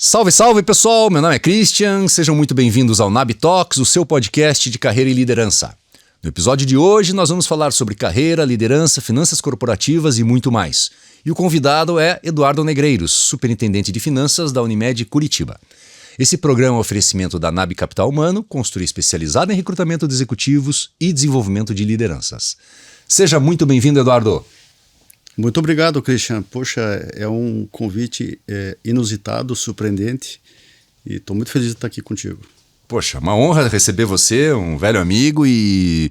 Salve, salve pessoal, meu nome é Christian, sejam muito bem-vindos ao NAB Talks, o seu podcast de carreira e liderança. No episódio de hoje nós vamos falar sobre carreira, liderança, finanças corporativas e muito mais. E o convidado é Eduardo Negreiros, superintendente de finanças da Unimed Curitiba. Esse programa é um oferecimento da NAB Capital Humano, consultoria especializada em recrutamento de executivos e desenvolvimento de lideranças. Seja muito bem-vindo, Eduardo. Muito obrigado, Christian. Poxa, é um convite inusitado, surpreendente e estou muito feliz de estar aqui contigo. Poxa, uma honra receber você, um velho amigo, e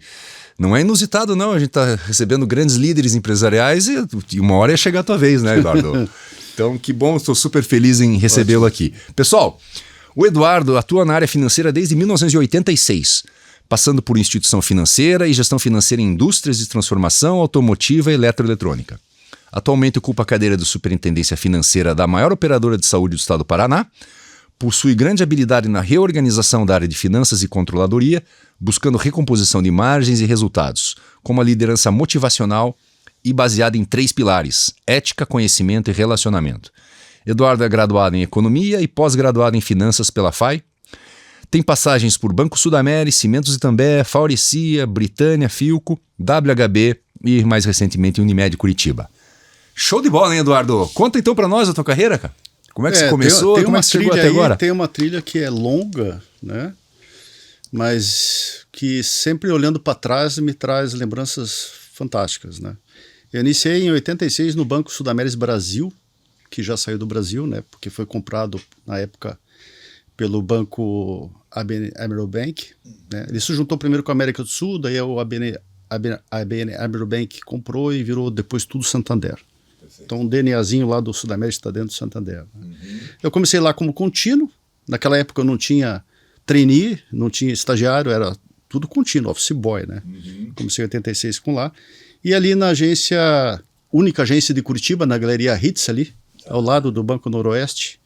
não é inusitado não, a gente está recebendo grandes líderes empresariais e uma hora ia chegar a tua vez, né, Eduardo? Então, que bom, estou super feliz em recebê-lo aqui. Pessoal, o Eduardo atua na área financeira desde 1986, passando por instituição financeira e gestão financeira em indústrias de transformação, automotiva e eletroeletrônica. Atualmente ocupa a cadeira de superintendência financeira da maior operadora de saúde do estado do Paraná, possui grande habilidade na reorganização da área de finanças e controladoria, buscando recomposição de margens e resultados, com uma liderança motivacional e baseada em 3 pilares: ética, conhecimento e relacionamento. Eduardo é graduado em economia e pós-graduado em finanças pela FAI. Tem passagens por Banco Sudamérica, Cimentos Itambé, Faurecia, Britânia, Filco, WHB e mais recentemente Unimed Curitiba. Show de bola, hein, Eduardo? Conta então pra nós a tua carreira, cara. Como é que você começou? Tem Como é que chegou até agora? Tem uma trilha que é longa, né? Mas que sempre olhando para trás me traz lembranças fantásticas, né? Eu iniciei em 86 no Banco Sudamérica Brasil, que já saiu do Brasil, né? Porque foi comprado na época pelo banco ABN AMRO Bank, né? Ele se juntou primeiro com a América do Sul, daí o ABN AMRO Bank comprou e virou depois tudo Santander. Então o DNAzinho lá do Sudamérica está dentro do Santander. Né? Eu comecei lá como contínuo, naquela época eu não tinha trainee, não tinha estagiário, era tudo contínuo, office boy, né? Comecei em 86 com lá. E ali na única agência de Curitiba, na Galeria Hitz ali, ao lado do Banco Noroeste,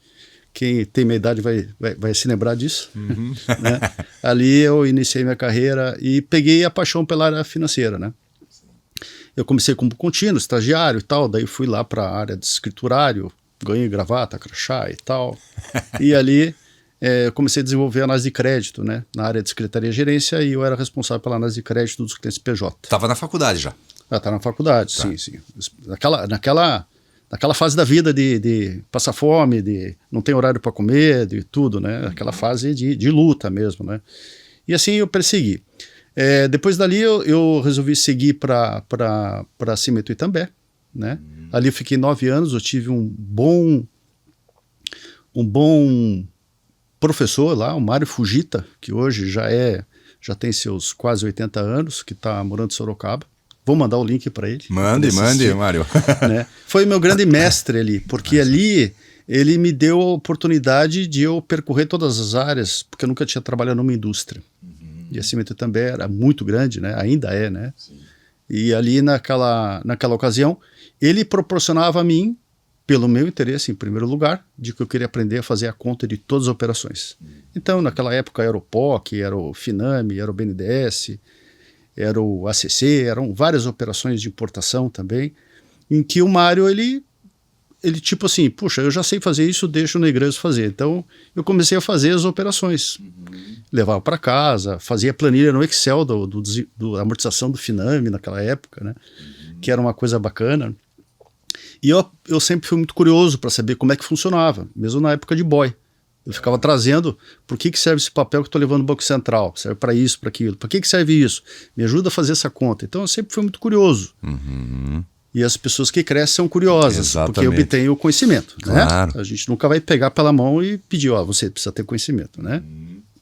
quem tem minha idade vai se lembrar disso. Né? Ali eu iniciei minha carreira e peguei a paixão pela área financeira, né? Eu comecei como contínuo, estagiário e tal, daí fui lá para a área de escriturário, ganhei gravata, crachá e tal. E ali comecei a desenvolver análise de crédito, né? Na área de secretaria e gerência, e eu era responsável pela análise de crédito dos clientes PJ. Estava na faculdade já? Tá na faculdade, tá. Sim. Naquela fase da vida de passar fome, de não ter horário para comer, de tudo, né? Aquela fase de luta mesmo, né? E assim eu persegui. Depois dali eu resolvi seguir para Cimentos Itambé, né? Ali eu fiquei 9 anos, eu tive um bom professor lá, o Mário Fujita, que hoje já tem seus quase 80 anos, que está morando em Sorocaba. Vou mandar o link para ele. Mande, Mário. Né? Foi meu grande mestre ali, porque ali ele me deu a oportunidade de eu percorrer todas as áreas, porque eu nunca tinha trabalhado numa indústria. E a Cimentos também era muito grande, né? Ainda é, né? Sim. E ali naquela ocasião, ele proporcionava a mim, pelo meu interesse em primeiro lugar, de que eu queria aprender a fazer a conta de todas as operações. Então, naquela época era o POC, era o Finame, era o BNDES, era o ACC, eram várias operações de importação também, em que o Mário, ele tipo assim, puxa, eu já sei fazer isso, deixa o Negreiros fazer. Então, eu comecei a fazer as operações. Levava para casa, fazia planilha no Excel da amortização do Finame naquela época, né? Que era uma coisa bacana. E eu sempre fui muito curioso para saber como é que funcionava, mesmo na época de boy. Eu ficava trazendo, por que serve esse papel que eu estou levando no Banco Central? Serve para isso, para aquilo. Para que serve isso? Me ajuda a fazer essa conta. Então, eu sempre fui muito curioso. E as pessoas que crescem são curiosas, exatamente, porque obtêm o conhecimento. Claro. Né? A gente nunca vai pegar pela mão e pedir, você precisa ter conhecimento. Né?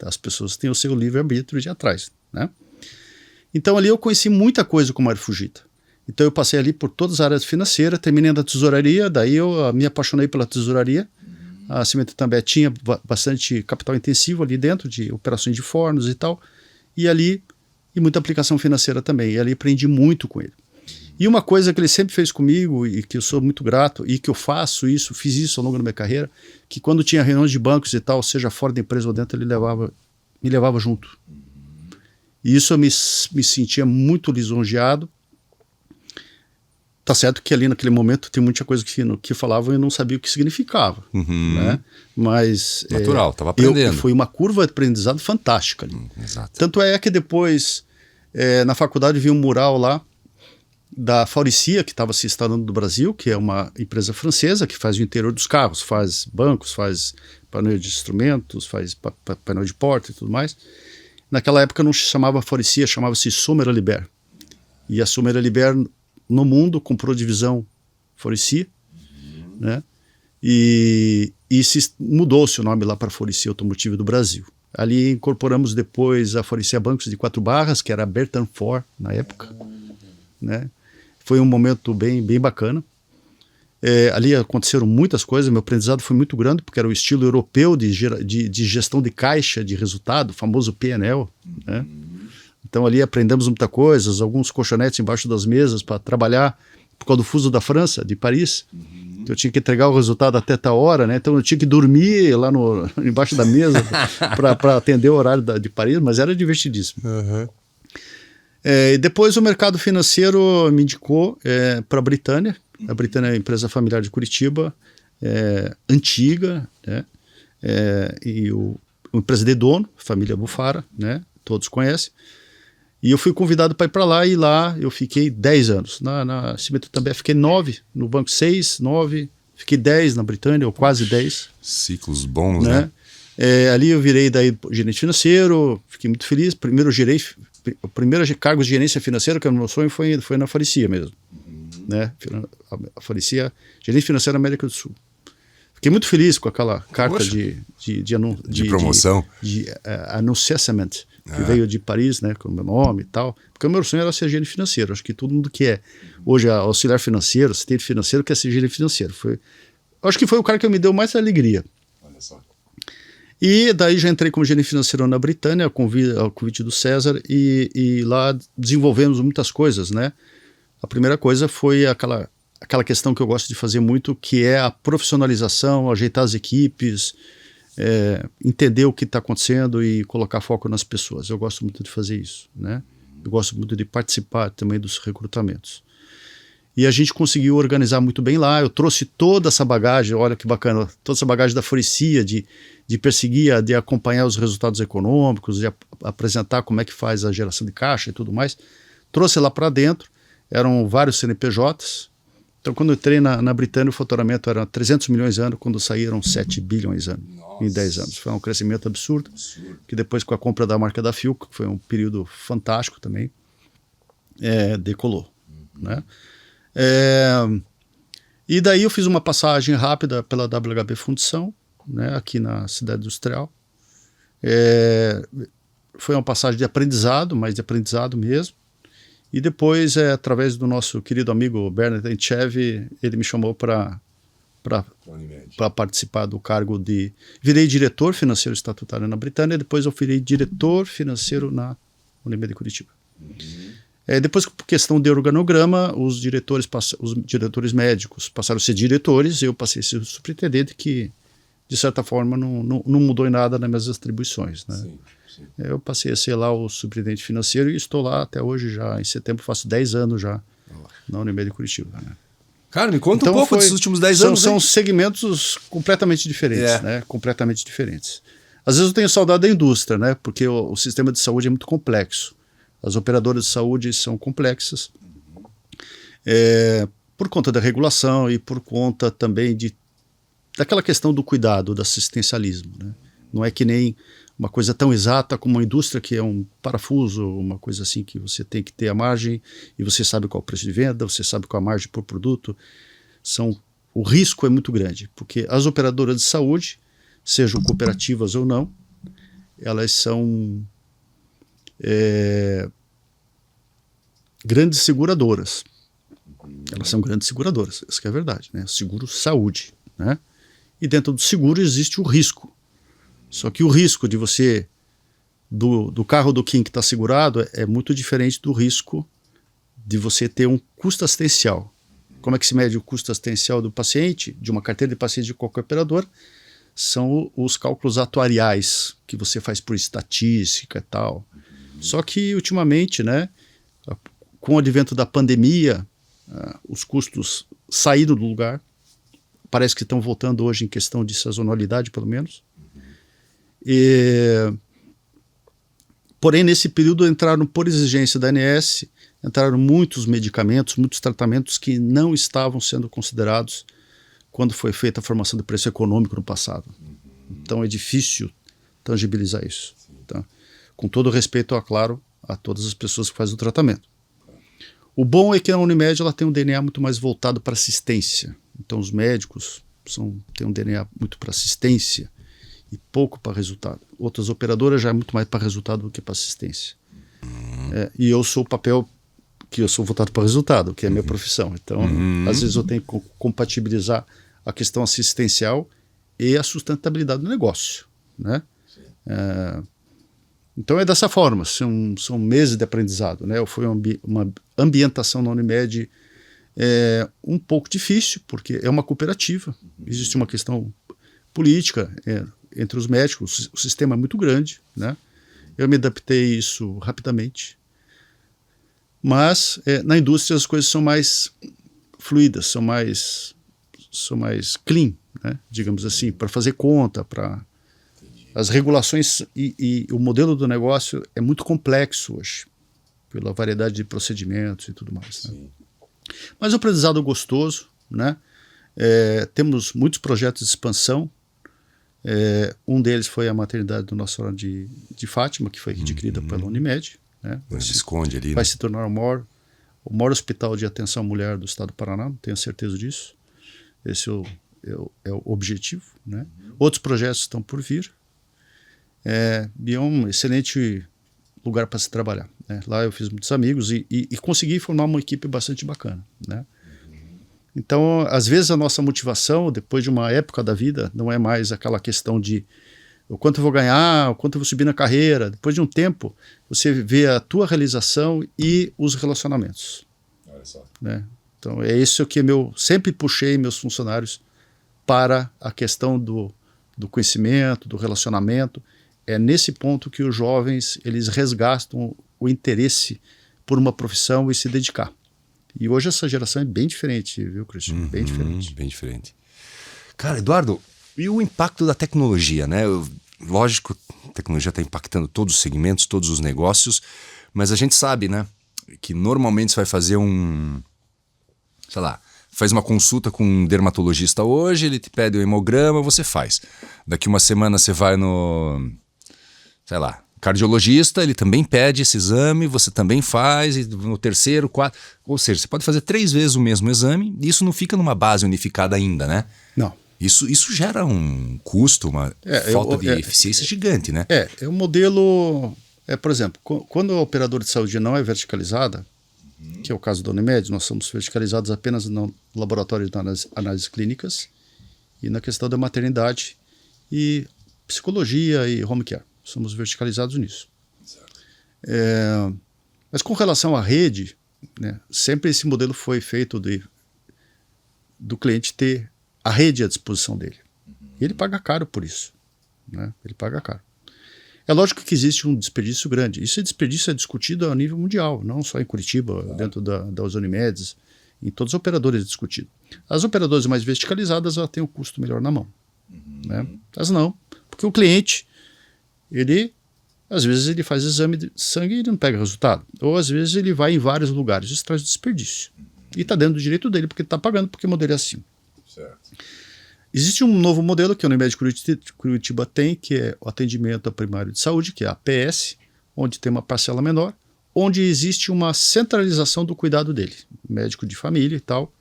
As pessoas têm o seu livre-arbítrio de ir atrás. Né? Então ali eu conheci muita coisa com o Mário Fujita. Então eu passei ali por todas as áreas financeiras, terminei na tesouraria, daí eu me apaixonei pela tesouraria. A Cimentos também tinha bastante capital intensivo ali dentro, de operações de fornos e tal, e muita aplicação financeira também, e ali aprendi muito com ele. E uma coisa que ele sempre fez comigo, e que eu sou muito grato, e que eu fiz isso ao longo da minha carreira, que quando tinha reuniões de bancos e tal, seja fora da empresa ou dentro, ele me levava junto. E isso eu me sentia muito lisonjeado, Tá certo que ali naquele momento tem muita coisa que falavam e eu não sabia o que significava, né? Mas natural, estava aprendendo. Foi uma curva de aprendizado fantástica ali. Exato. Tanto é que depois, na faculdade, vi um mural lá da Faurecia, que estava se instalando no Brasil, que é uma empresa francesa que faz o interior dos carros, faz bancos, faz painel de instrumentos, faz painel de porta e tudo mais. Naquela época não se chamava Faurecia, chamava-se Sommer Liber. E a Sommer Liber no mundo comprou a divisão Faurecia, né? E mudou-se o nome lá para Faurecia Automotive do Brasil. Ali incorporamos depois a Faurecia Bancos de 4 barras, que era a Bertrand Ford na época, né? Foi um momento bem bacana. Ali aconteceram muitas coisas, meu aprendizado foi muito grande, porque era o estilo europeu de gestão de caixa de resultado, o famoso P&L, né? Então ali aprendemos muita coisa, alguns colchonetes embaixo das mesas para trabalhar, por causa do fuso da França, de Paris. Então eu tinha que entregar o resultado até tal hora, né? Então eu tinha que dormir lá embaixo da mesa para atender o horário de Paris, mas era divertidíssimo. E depois o mercado financeiro me indicou para a Britânia. A Britânia é uma empresa familiar de Curitiba, antiga, né? E uma empresa de dono, família Bufara, né? Todos conhecem. E eu fui convidado para ir para lá, e lá eu fiquei 10 anos. Na Cimentos também fiquei 9, no banco 6, 9, fiquei 10 na Britânia, ou quase 10. Ciclos bons, né? Ali eu virei daí gerente financeiro, fiquei muito feliz. O primeiro cargo de gerência financeira, que era o meu sonho, foi na Faurecia mesmo. Né? A Faurecia, gerente financeiro da América do Sul. Fiquei muito feliz com aquela carta de promoção, de annunciament, que veio de Paris, né, com o meu nome e tal, porque o meu sonho era ser gerente financeiro. Acho que todo mundo que é hoje auxiliar financeiro, assistente financeiro, quer ser gerente financeiro. Acho que foi o cara que me deu mais alegria. Olha só. E daí já entrei como gerente financeiro na Britânia, ao convite do César, e lá desenvolvemos muitas coisas, né? A primeira coisa foi aquela questão que eu gosto de fazer muito, que é a profissionalização, ajeitar as equipes, entender o que está acontecendo e colocar foco nas pessoas. Eu gosto muito de fazer isso, né? Eu gosto muito de participar também dos recrutamentos. E a gente conseguiu organizar muito bem lá. Eu trouxe toda essa bagagem, olha que bacana, toda essa bagagem da Faurecia, de perseguir, de acompanhar os resultados econômicos, de apresentar como é que faz a geração de caixa e tudo mais. Trouxe lá para dentro, eram vários CNPJs. Então, quando eu entrei na Britânia, o faturamento era 300 milhões ano, quando saíram 7 bilhões ano, em 10 anos. Foi um crescimento absurdo, que depois com a compra da marca da Fiuk, que foi um período fantástico também, decolou, né? E daí eu fiz uma passagem rápida pela WHB Fundição, né, aqui na cidade industrial. Foi uma passagem de aprendizado, mas de aprendizado mesmo. E depois, através do nosso querido amigo Bernard Enchev, ele me chamou para participar do cargo de... Virei diretor financeiro estatutário na Britânia, depois eu virei diretor financeiro na Unimed de Curitiba. Depois, por questão de organograma, os diretores médicos passaram a ser diretores, eu passei a ser superintendente, que, de certa forma, não mudou em nada nas minhas atribuições, né? Sim. Eu passei a ser lá o superintendente financeiro e estou lá até hoje já. Em setembro faço 10 anos já na Unimed de Curitiba, né? Cara, me conta um pouco desses últimos 10 anos. São segmentos completamente diferentes, né? Completamente diferentes. Às vezes eu tenho saudade da indústria, né? Porque o sistema de saúde é muito complexo. As operadoras de saúde são complexas, por conta da regulação e por conta também daquela questão do cuidado, do assistencialismo, né? Não é que nem uma coisa tão exata como a indústria, que é um parafuso, uma coisa assim que você tem que ter a margem e você sabe qual é o preço de venda, você sabe qual é a margem por produto. O risco é muito grande, porque as operadoras de saúde, sejam cooperativas ou não, elas são grandes seguradoras. Elas são grandes seguradoras, isso que é verdade, né? Seguro saúde, né? E dentro do seguro existe o risco. Só que o risco de você, do carro do Kim que está segurado, é muito diferente do risco de você ter um custo assistencial. Como é que se mede o custo assistencial do paciente, de uma carteira de paciente de qualquer operador? São os cálculos atuariais que você faz por estatística e tal. Só que ultimamente, né, com o advento da pandemia, os custos saíram do lugar, parece que estão voltando hoje em questão de sazonalidade, pelo menos. Porém, nesse período entraram, por exigência da ANS, entraram muitos medicamentos, muitos tratamentos que não estavam sendo considerados quando foi feita a formação do preço econômico no passado. Então é difícil tangibilizar isso. Tá? Com todo respeito, claro, a todas as pessoas que fazem o tratamento. O bom é que a Unimed ela tem um DNA muito mais voltado para assistência. Então os médicos têm um DNA muito para assistência e pouco para resultado. Outras operadoras já é muito mais para resultado do que para assistência. E eu sou o papel que eu sou voltado para resultado, que é a minha profissão. Então, às vezes eu tenho que compatibilizar a questão assistencial e a sustentabilidade do negócio, né? Então é dessa forma, são meses de aprendizado, né? Foi uma ambientação na Unimed um pouco difícil, porque é uma cooperativa, existe uma questão política entre os médicos, o sistema é muito grande, né? Eu me adaptei a isso rapidamente, mas na indústria as coisas são mais fluidas, são mais clean, né? Digamos assim, para fazer conta, para as regulações e o modelo do negócio é muito complexo hoje, pela variedade de procedimentos e tudo mais. Né? Mas o aprendizado gostoso, né? Temos muitos projetos de expansão. Um deles foi a maternidade do Nossa Senhora de Fátima, que foi adquirida pela Unimed. Né? Esconde ali. Vai se tornar o maior hospital de atenção à mulher do estado do Paraná, tenho certeza disso. Esse é o objetivo. Né? Outros projetos estão por vir. E é um excelente lugar para se trabalhar. Né? Lá eu fiz muitos amigos e consegui formar uma equipe bastante bacana. Né? Então, às vezes a nossa motivação, depois de uma época da vida, não é mais aquela questão de o quanto eu vou ganhar, o quanto eu vou subir na carreira. Depois de um tempo, você vê a tua realização e os relacionamentos. Olha só. Né? Então, é isso que sempre puxei meus funcionários para a questão do conhecimento, do relacionamento. É nesse ponto que os jovens eles resgatam o interesse por uma profissão e se dedicar. E hoje essa geração é bem diferente, viu, Cristian? Bem diferente. Bem diferente. Cara, Eduardo, e o impacto da tecnologia, né? Lógico, a tecnologia está impactando todos os segmentos, todos os negócios, mas a gente sabe, né, que normalmente você vai fazer faz uma consulta com um dermatologista hoje, ele te pede um hemograma, você faz. Daqui uma semana você vai no, cardiologista, ele também pede esse exame, você também faz, e no terceiro, quarto... Ou seja, você pode fazer 3 vezes o mesmo exame e isso não fica numa base unificada ainda, né? Não. Isso gera um custo, uma falta de eficiência gigante, né? É um modelo... por exemplo, quando a operadora de saúde não é verticalizada, que é o caso da Unimed, nós somos verticalizados apenas no laboratório de análises clínicas e na questão da maternidade e psicologia e home care. Somos verticalizados nisso. Mas com relação à rede, né, sempre esse modelo foi feito do cliente ter a rede à disposição dele. E ele paga caro por isso. Né? Ele paga caro. É lógico que existe um desperdício grande. Esse desperdício é discutido a nível mundial, não só em Curitiba, dentro das Unimedes, em todos os operadores é discutido. As operadoras mais verticalizadas têm o custo melhor na mão. Né? As não, porque o cliente... às vezes ele faz exame de sangue e ele não pega resultado. Ou às vezes ele vai em vários lugares. Isso traz desperdício. E está dentro do direito dele, porque ele está pagando, porque o modelo é assim. Certo. Existe um novo modelo que a Unimed Curitiba tem, que é o atendimento primário de saúde, que é a APS, onde tem uma parcela menor, onde existe uma centralização do cuidado dele, médico de família e tal,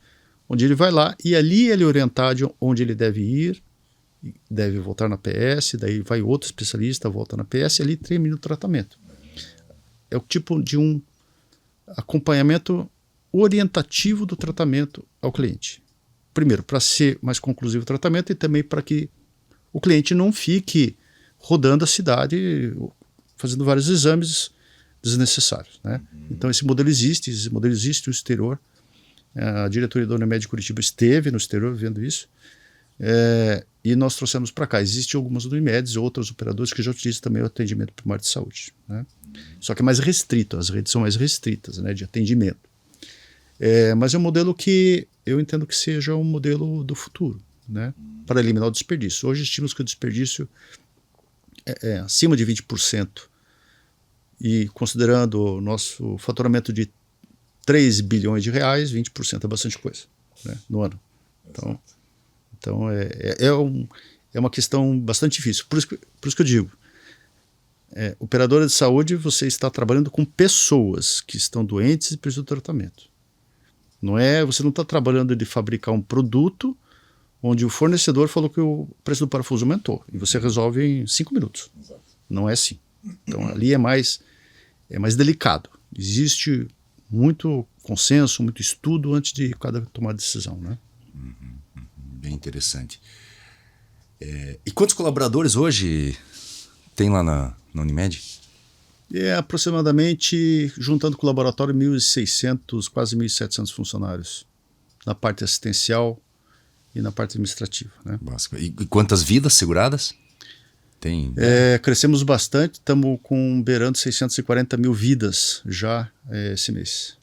onde ele vai lá e ali ele é orientado onde ele deve ir, deve voltar na PS, daí vai outro especialista, volta na PS e ali termina o tratamento. É o tipo de um acompanhamento orientativo do tratamento ao cliente. Primeiro, para ser mais conclusivo o tratamento e também para que o cliente não fique rodando a cidade fazendo vários exames desnecessários. Né? Então esse modelo existe no exterior. A diretoria da Unimed Curitiba esteve no exterior vendo isso. E nós trouxemos para cá. Existem algumas Unimedes e outros operadores que já utilizam também o atendimento primário de saúde. Né? Só que é mais restrito, as redes são mais restritas, né, de atendimento. Mas é um modelo que eu entendo que seja um modelo do futuro, né? Para eliminar o desperdício. Hoje estimamos que o desperdício é acima de 20%. E considerando o nosso faturamento de 3 bilhões de reais, 20% é bastante coisa, né, no ano. Então é uma questão bastante difícil. Por isso que eu digo, operadora de saúde, você está trabalhando com pessoas que estão doentes e precisam de tratamento. Você não está trabalhando de fabricar um produto onde o fornecedor falou que o preço do parafuso aumentou e você resolve em 5 minutos. Exato. Não é assim. Então ali é mais delicado. Existe muito consenso, muito estudo antes de cada tomar decisão, né? Bem interessante. E quantos colaboradores hoje tem lá na Unimed? Aproximadamente, juntando com o laboratório, 1.600, quase 1.700 funcionários na parte assistencial e na parte administrativa, né? E quantas vidas seguradas? Tem? Crescemos bastante, estamos beirando 640 mil vidas já esse mês.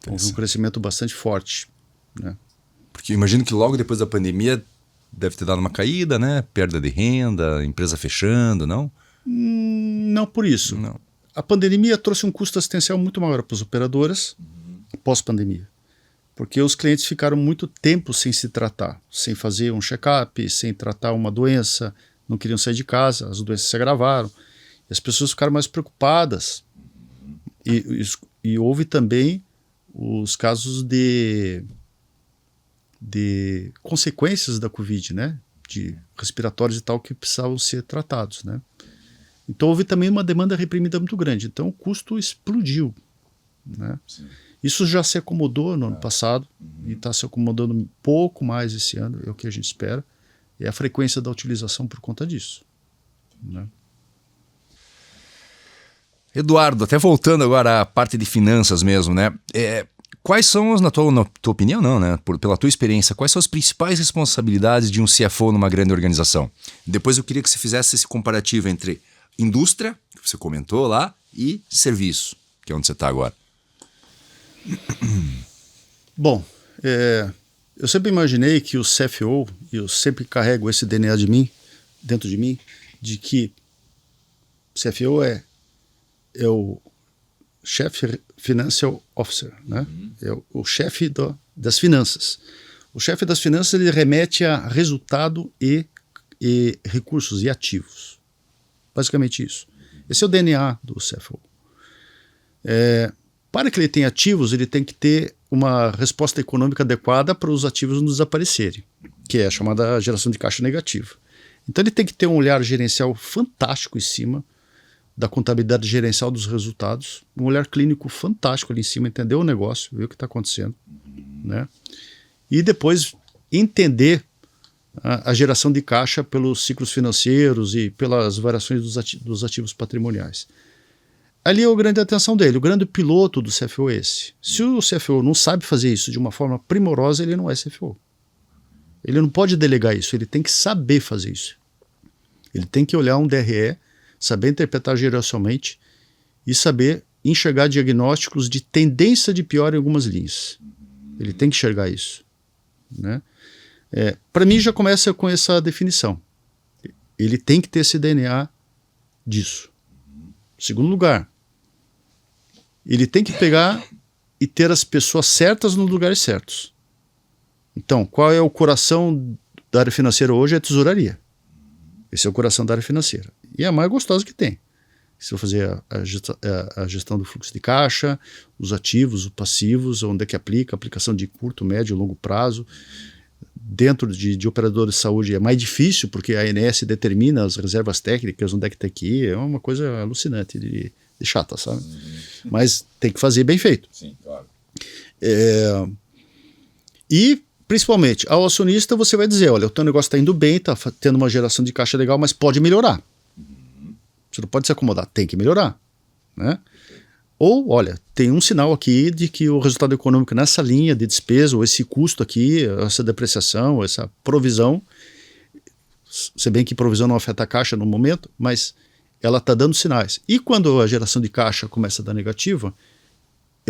Então, um crescimento bastante forte, né? Porque imagino que logo depois da pandemia deve ter dado uma caída, né? Perda de renda, empresa fechando, não? Não por isso. Não. A pandemia trouxe um custo assistencial muito maior para as operadoras pós-pandemia. Porque os clientes ficaram muito tempo sem se tratar, sem fazer um check-up, sem tratar uma doença, não queriam sair de casa, as doenças se agravaram, e as pessoas ficaram mais preocupadas. E houve também os casos de consequências da Covid, né? De respiratórios e tal que precisavam ser tratados, né? Então houve também uma demanda reprimida muito grande, então o custo explodiu, né? Sim. Isso já se acomodou no ano passado e está se acomodando um pouco mais esse ano, é o que a gente espera. É a frequência da utilização por conta disso, né? Eduardo, até voltando agora à parte de finanças mesmo, né? Quais são, na tua opinião, não, né? Pela tua experiência, quais são as principais responsabilidades de um CFO numa grande organização? Depois eu queria que você fizesse esse comparativo entre indústria, que você comentou lá, e serviço, que é onde você está agora. Bom, eu sempre imaginei que o CFO, e eu sempre carrego esse DNA dentro de mim, de que CFO é o Chief Financial Officer, né? É o chefe das finanças. O chefe das finanças, ele remete a resultado e recursos e ativos. Basicamente isso. Esse é o DNA do CFO. Para que ele tenha ativos, ele tem que ter uma resposta econômica adequada para os ativos não desaparecerem, que é a chamada geração de caixa negativa. Então ele tem que ter um olhar gerencial fantástico em cima da contabilidade gerencial dos resultados, um olhar clínico fantástico ali em cima, entender o negócio, ver o que está acontecendo, né? E depois entender a geração de caixa pelos ciclos financeiros e pelas variações dos ativos patrimoniais. Ali é a grande atenção dele, o grande piloto do CFO é esse. Se o CFO não sabe fazer isso de uma forma primorosa, ele não é CFO. Ele não pode delegar isso, ele tem que saber fazer isso. Ele tem que olhar um DRE, saber interpretar geracionalmente e saber enxergar diagnósticos de tendência de pior em algumas linhas. Ele tem que enxergar isso, né? Para mim já começa com essa definição. Ele tem que ter esse DNA disso. Segundo lugar, ele tem que pegar e ter as pessoas certas nos lugares certos. Então, qual é o coração da área financeira hoje? É a tesouraria. Esse é o coração da área financeira. E é a mais gostosa que tem. Se eu fazer a gestão do fluxo de caixa, os ativos, os passivos, onde é que aplica, aplicação de curto, médio e longo prazo. Dentro de operadores de saúde é mais difícil, porque a ANS determina as reservas técnicas, onde é que tem que ir. É uma coisa alucinante de chata, sabe? Mas tem que fazer bem feito. Sim, claro. E, principalmente, ao acionista você vai dizer, olha, o teu negócio está indo bem, está tendo uma geração de caixa legal, mas pode melhorar. Você não pode se acomodar, tem que melhorar, né? Ou, olha, tem um sinal aqui de que o resultado econômico nessa linha de despesa, ou esse custo aqui, essa depreciação, essa provisão, se bem que provisão não afeta a caixa no momento, mas ela está dando sinais. E quando a geração de caixa começa a dar negativa,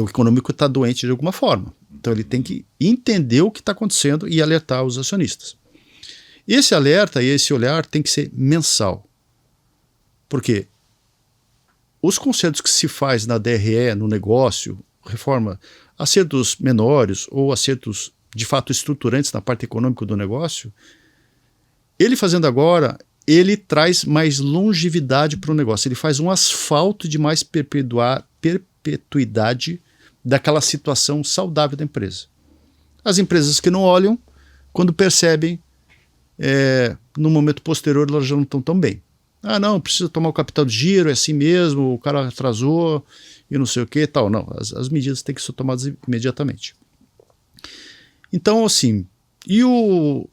o econômico está doente de alguma forma. Então ele tem que entender o que está acontecendo e alertar os acionistas. Esse alerta e esse olhar tem que ser mensal. Por quê? Os concertos que se faz na DRE, no negócio, reforma, acertos menores ou acertos de fato estruturantes na parte econômica do negócio, ele fazendo agora, ele traz mais longevidade para o negócio. Ele faz um asfalto de mais perpetuidade daquela situação saudável da empresa. As empresas que não olham, quando percebem, no momento posterior, elas já não estão tão bem. Ah, não, precisa tomar o capital de giro, é assim mesmo, o cara atrasou e não sei o que e tal. Não, as medidas têm que ser tomadas imediatamente. Então, assim, e o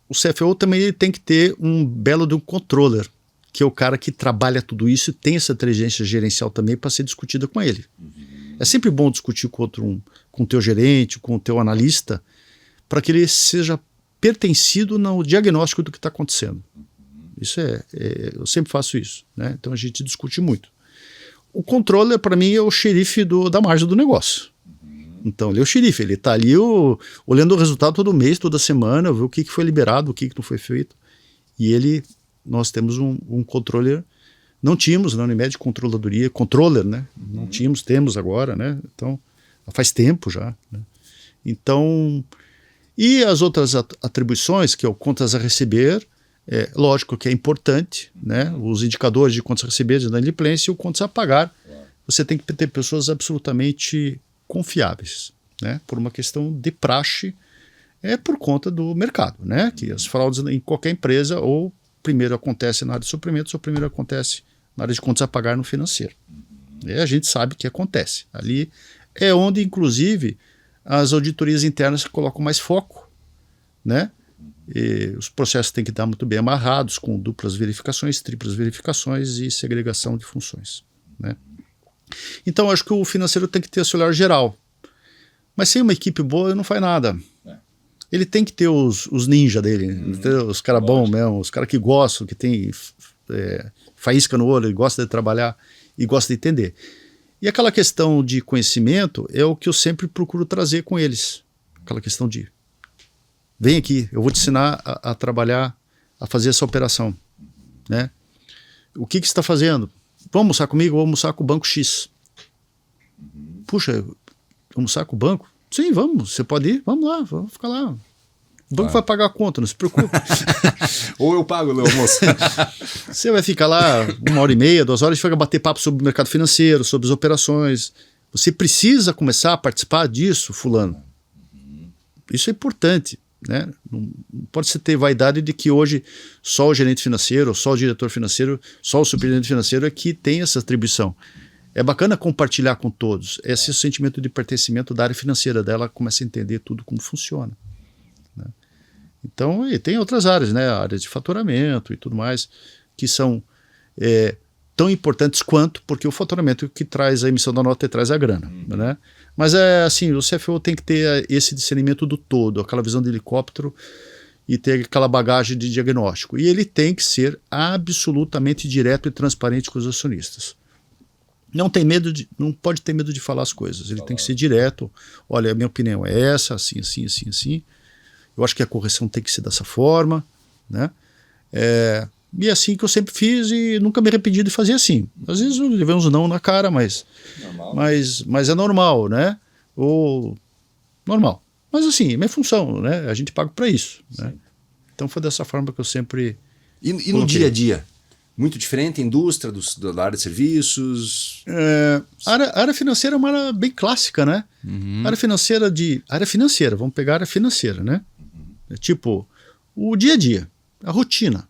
CFO também ele tem que ter um belo de um controller, que é o cara que trabalha tudo isso e tem essa inteligência gerencial também para ser discutida com ele. É sempre bom discutir com o teu gerente, com o teu analista, para que ele seja pertencido no diagnóstico do que está acontecendo. Isso eu sempre faço isso, né? Então a gente discute muito. O controller, para mim, é o xerife da margem do negócio. Então ele é o xerife, ele está ali olhando o resultado todo mês, toda semana, ver o que foi liberado, o que não foi feito. E nós temos um controller, não tínhamos na Unimed controladoria, controller, né? Não tínhamos, temos agora, né? Então faz tempo já, né? Então, e as outras atribuições, que é o contas a receber, lógico que é importante, né? Os indicadores de contas a receber, de inadimplência e o contas a pagar. Você tem que ter pessoas absolutamente confiáveis, né? Por uma questão de praxe, por conta do mercado, né? Que as fraudes em qualquer empresa ou primeiro acontece na área de suprimentos ou primeiro acontece na área de contas a pagar no financeiro. E a gente sabe que acontece. Ali é onde, inclusive, as auditorias internas colocam mais foco, né? E os processos têm que estar muito bem amarrados, com duplas verificações, triplas verificações e segregação de funções, né? Então, acho que o financeiro tem que ter esse olhar geral. Mas sem uma equipe boa, ele não faz nada. Ele tem que ter os ninja dele, os caras bons mesmo, os caras que gostam, que tem faísca no olho, gosta de trabalhar e gosta de entender. E aquela questão de conhecimento é o que eu sempre procuro trazer com eles. Aquela questão de, vem aqui, eu vou te ensinar a trabalhar, a fazer essa operação, né? O que você está fazendo? Vamos almoçar comigo? Vou almoçar com o banco X. Puxa, almoçar com o banco? Sim, vamos, você pode ir? Vamos lá, vamos ficar lá. O banco vai pagar a conta, não se preocupe. Ou eu pago o almoço. Você vai ficar lá 1h30, 2 horas, e vai bater papo sobre o mercado financeiro, sobre as operações. Você precisa começar a participar disso, fulano. Isso é importante, né? Não pode se ter vaidade de que hoje só o gerente financeiro, só o diretor financeiro, só o superintendente financeiro é que tem essa atribuição. É bacana compartilhar com todos. Esse sentimento de pertencimento da área financeira dela começa a entender tudo como funciona, né? Então, e tem outras áreas, né? A área de faturamento e tudo mais, que são tão importantes quanto, porque o faturamento que traz a emissão da nota e traz a grana, né? Mas assim, o CFO tem que ter esse discernimento do todo, aquela visão de helicóptero e ter aquela bagagem de diagnóstico. E ele tem que ser absolutamente direto e transparente com os acionistas. Não pode ter medo de falar as coisas. Ele tem que ser direto. Olha, a minha opinião é essa, assim, assim, assim, assim. Eu acho que a correção tem que ser dessa forma, né? E é assim que eu sempre fiz e nunca me arrependi de fazer assim. Às vezes eu levei uns não na cara, mas é normal, né? Normal. Mas assim, é minha função, né? A gente paga para isso, né? Então foi dessa forma que eu sempre... E no dia a dia? Muito diferente, indústria, da área de serviços? A área financeira é uma área bem clássica, né? Área financeira, vamos pegar a área financeira, né? Tipo, o dia a dia, a rotina.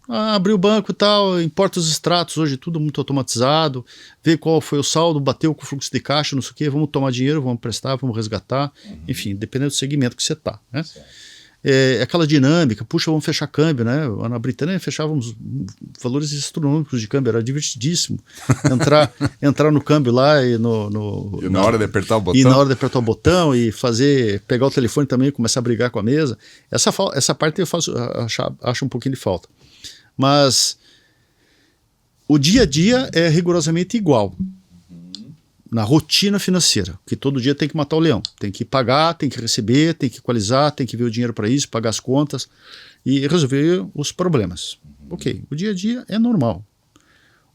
Abrir o banco e tal, importa os extratos, hoje tudo muito automatizado, ver qual foi o saldo, bateu com o fluxo de caixa, não sei o quê, vamos tomar dinheiro, vamos prestar, vamos resgatar, enfim, dependendo do segmento que você está, né? Aquela dinâmica, puxa, vamos fechar câmbio, né? Na Britânia fechávamos valores astronômicos de câmbio, era divertidíssimo entrar no câmbio lá e na hora de apertar o botão. E na hora de apertar o botão e pegar o telefone também e começar a brigar com a mesa. Essa parte eu acho um pouquinho de falta. Mas o dia a dia é rigorosamente igual. na rotina financeira, que todo dia tem que matar o leão, tem que pagar, tem que receber, tem que equalizar, tem que ver o dinheiro para isso, pagar as contas e resolver os problemas. Ok, o dia a dia é normal.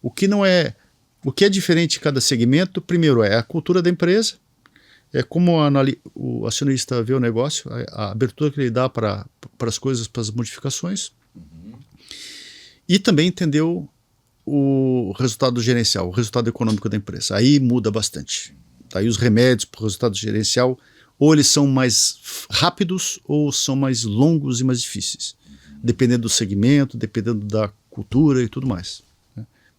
O que é diferente em cada segmento, primeiro é a cultura da empresa, é como o acionista vê o negócio, a abertura que ele dá para as coisas, para as modificações, e também entender o resultado gerencial, o resultado econômico da empresa. Aí muda bastante. Aí os remédios para o resultado gerencial, ou eles são mais rápidos ou são mais longos e mais difíceis, dependendo do segmento, dependendo da cultura e tudo mais.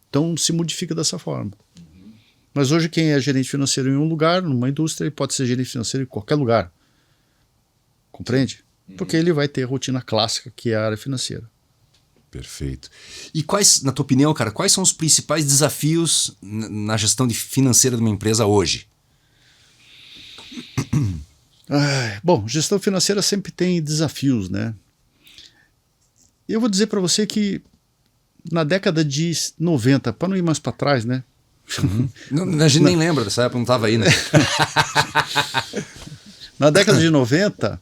Então se modifica dessa forma. Mas hoje quem é gerente financeiro em um lugar, numa indústria, ele pode ser gerente financeiro em qualquer lugar. Compreende? Porque ele vai ter a rotina clássica, que é a área financeira. Perfeito. E quais, na tua opinião, cara, quais são os principais desafios na gestão financeira de uma empresa hoje? Bom, gestão financeira sempre tem desafios, né? Eu vou dizer para você que na década de 90, para não ir mais para trás, né? A gente nem lembra dessa época, não estava aí, né? Na década de 90,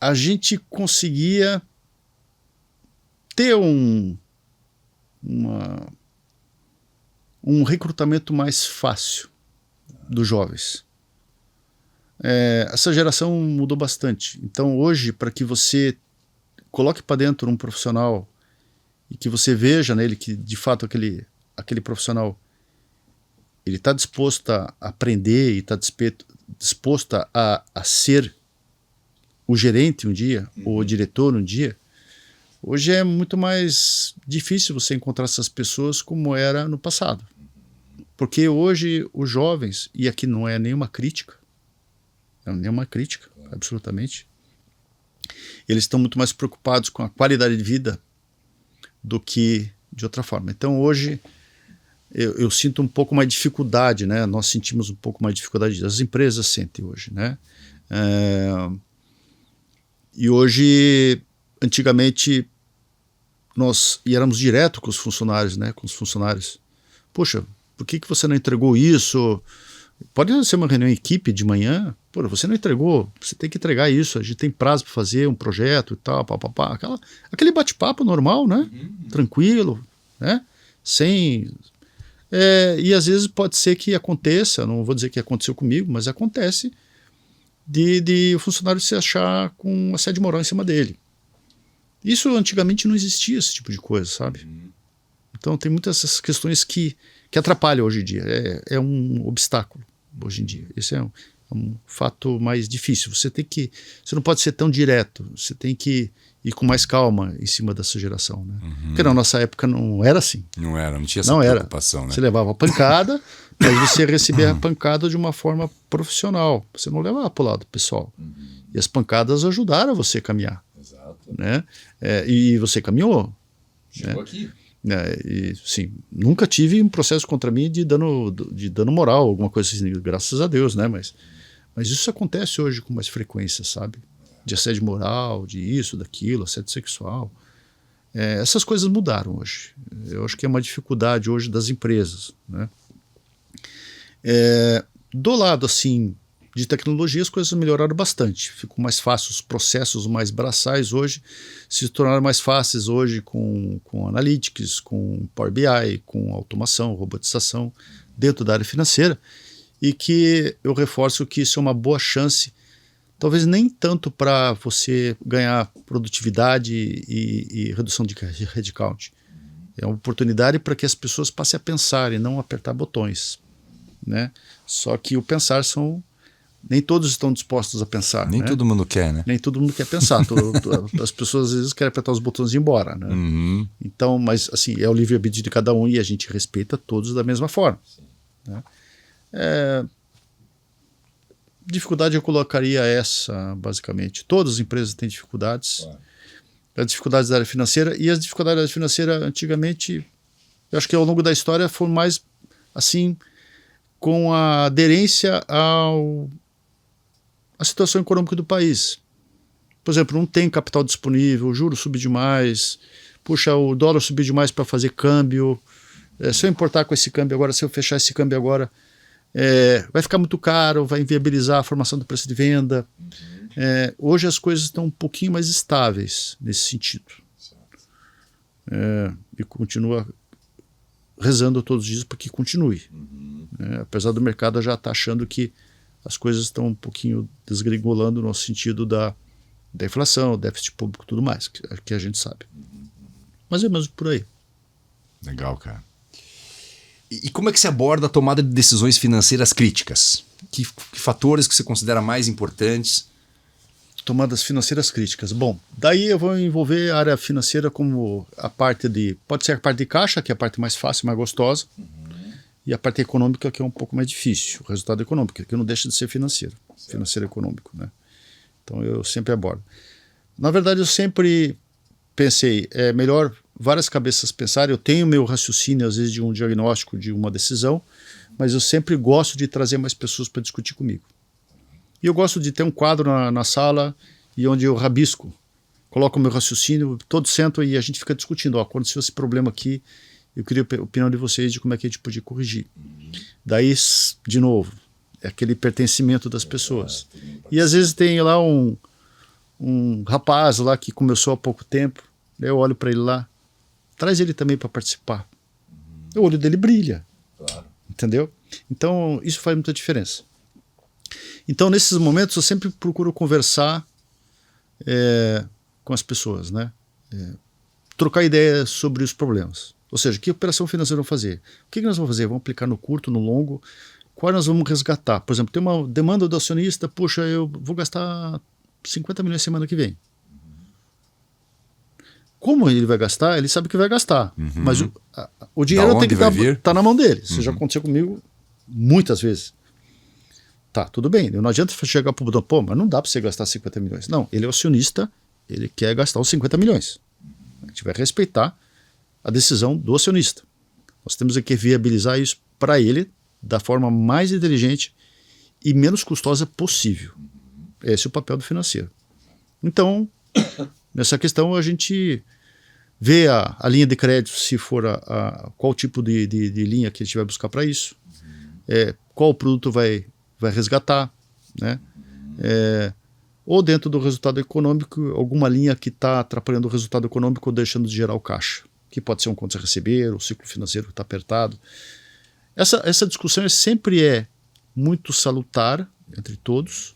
a gente conseguia ter um recrutamento mais fácil dos jovens. Essa geração mudou bastante. Então hoje, para que você coloque para dentro um profissional e que você veja nele que de fato aquele profissional ele está disposto a aprender e está disposto a ser o gerente um dia, ou o diretor um dia, hoje é muito mais difícil você encontrar essas pessoas como era no passado. Porque hoje os jovens, e aqui não é nenhuma crítica, absolutamente, eles estão muito mais preocupados com a qualidade de vida do que de outra forma. Então hoje eu sinto um pouco mais de dificuldade, né? Nós sentimos um pouco mais de dificuldade, as empresas sentem hoje, né? E hoje, antigamente, nós éramos direto com os funcionários, né? Com os funcionários. Poxa, por que você não entregou isso? Pode ser uma reunião em equipe de manhã. Pô, você não entregou, você tem que entregar isso. A gente tem prazo para fazer um projeto e tal, papapá. Aquele bate-papo normal, né? Tranquilo, né? Sem... e às vezes pode ser que aconteça, não vou dizer que aconteceu comigo, mas acontece de o funcionário se achar com assédio moral em cima dele. Isso antigamente não existia, esse tipo de coisa, sabe? Então tem muitas essas questões que atrapalham hoje em dia. É um obstáculo hoje em dia. Esse é um fato mais difícil. Você não pode ser tão direto, você tem que ir com mais calma em cima dessa geração, né? Porque na nossa época não era assim. Não tinha essa preocupação, né? Você levava a pancada, mas você recebia a pancada de uma forma profissional. Você não levava para o lado pessoal. E as pancadas ajudaram você a caminhar. Exato. Né? E você caminhou. Chegou aqui. E, sim, nunca tive um processo contra mim de dano moral, alguma coisa assim, graças a Deus, né? Mas isso acontece hoje com mais frequência, sabe? De assédio moral, de isso, daquilo, assédio sexual. Essas coisas mudaram hoje. Eu acho que é uma dificuldade hoje das empresas, né? Do lado, assim, de tecnologia, as coisas melhoraram bastante. Ficou mais fácil, os processos mais braçais hoje se tornaram mais fáceis hoje com Analytics, com Power BI, com automação, robotização dentro da área financeira, e que eu reforço que isso é uma boa chance, talvez nem tanto para você ganhar produtividade e redução de headcount. É uma oportunidade para que as pessoas passem a pensar e não apertar botões, né? Só que o pensar nem todos estão dispostos a pensar. Nem né? todo mundo quer, né? Nem todo mundo quer pensar. As pessoas às vezes querem apertar os botões e ir embora, né? Então, mas assim, é o livre-arbítrio de cada um e a gente respeita todos da mesma forma. Né? Dificuldade eu colocaria essa, basicamente. Todas as empresas têm dificuldades. Claro. As dificuldades da área financeira, e as dificuldades da área financeira antigamente, eu acho que ao longo da história foram mais assim, com a aderência à situação econômica do país. Por exemplo, não tem capital disponível, o juro subiu demais, puxa, o dólar subiu demais para fazer câmbio, se eu importar com esse câmbio agora, se eu fechar esse câmbio agora, vai ficar muito caro, vai inviabilizar a formação do preço de venda. Hoje as coisas estão um pouquinho mais estáveis nesse sentido. E continua rezando todos os dias para que continue. Apesar do mercado já estar achando que as coisas estão um pouquinho desgringolando no sentido da inflação, déficit público e tudo mais, que a gente sabe. Mas é mesmo por aí. Legal, cara. E como é que se aborda a tomada de decisões financeiras críticas? Que fatores que você considera mais importantes? Tomadas financeiras críticas. Bom, daí eu vou envolver a área financeira como a parte pode ser a parte de caixa, que é a parte mais fácil, mais gostosa, e a parte econômica, que é um pouco mais difícil, o resultado econômico, que não deixa de ser financeiro econômico, né? Então eu sempre abordo. Na verdade, eu sempre pensei, é melhor várias cabeças pensarem. Eu tenho meu raciocínio, às vezes, de um diagnóstico, de uma decisão, mas eu sempre gosto de trazer mais pessoas para discutir comigo. E eu gosto de ter um quadro na sala e onde eu rabisco, coloco o meu raciocínio, todos sentam e a gente fica discutindo. Aconteceu esse problema aqui, eu queria a opinião de vocês de como é que a gente podia corrigir. Daí, de novo, é aquele pertencimento das pessoas. E às vezes tem lá um rapaz lá que começou há pouco tempo, eu olho para ele lá, traz ele também para participar. O olho dele brilha. Claro. Entendeu? Então, isso faz muita diferença. Então, nesses momentos, eu sempre procuro conversar com as pessoas, né? Trocar ideias sobre os problemas. Ou seja, que operação financeira vamos fazer? O que nós vamos fazer? Vamos aplicar no curto, no longo? Qual nós vamos resgatar? Por exemplo, tem uma demanda do acionista, puxa, eu vou gastar 50 milhões semana que vem. Como ele vai gastar? Ele sabe que vai gastar. Mas o dinheiro tem que estar na mão dele. Isso já aconteceu comigo muitas vezes. Tá, tudo bem. Não adianta chegar para o botão, pô, mas não dá para você gastar 50 milhões. Não, ele é acionista, ele quer gastar os 50 milhões. A gente vai respeitar a decisão do acionista. Nós temos que viabilizar isso para ele da forma mais inteligente e menos custosa possível. Esse é o papel do financeiro. Então, nessa questão, a gente vê a linha de crédito, se for qual tipo de linha que a gente vai buscar para isso, qual produto vai resgatar, né? Ou dentro do resultado econômico, alguma linha que está atrapalhando o resultado econômico ou deixando de gerar o caixa, que pode ser um conta a receber, o ciclo financeiro que está apertado. Essa discussão sempre muito salutar entre todos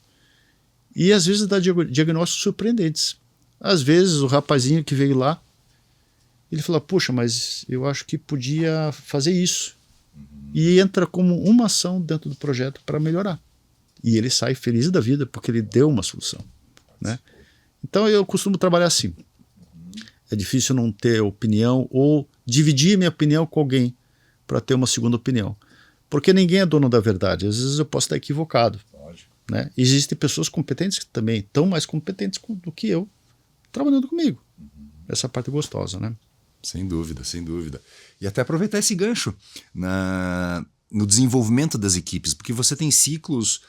e às vezes dá diagnósticos surpreendentes. Às vezes o rapazinho que veio lá, ele fala, poxa, mas eu acho que podia fazer isso. E entra como uma ação dentro do projeto para melhorar. E ele sai feliz da vida porque ele deu uma solução, né? Então eu costumo trabalhar assim. É difícil não ter opinião ou dividir minha opinião com alguém para ter uma segunda opinião. Porque ninguém é dono da verdade. Às vezes eu posso estar equivocado, né? Existem pessoas competentes que também estão mais competentes do que eu trabalhando comigo. Essa parte é gostosa, né? Sem dúvida, sem dúvida. E até aproveitar esse gancho no desenvolvimento das equipes, porque você tem ciclos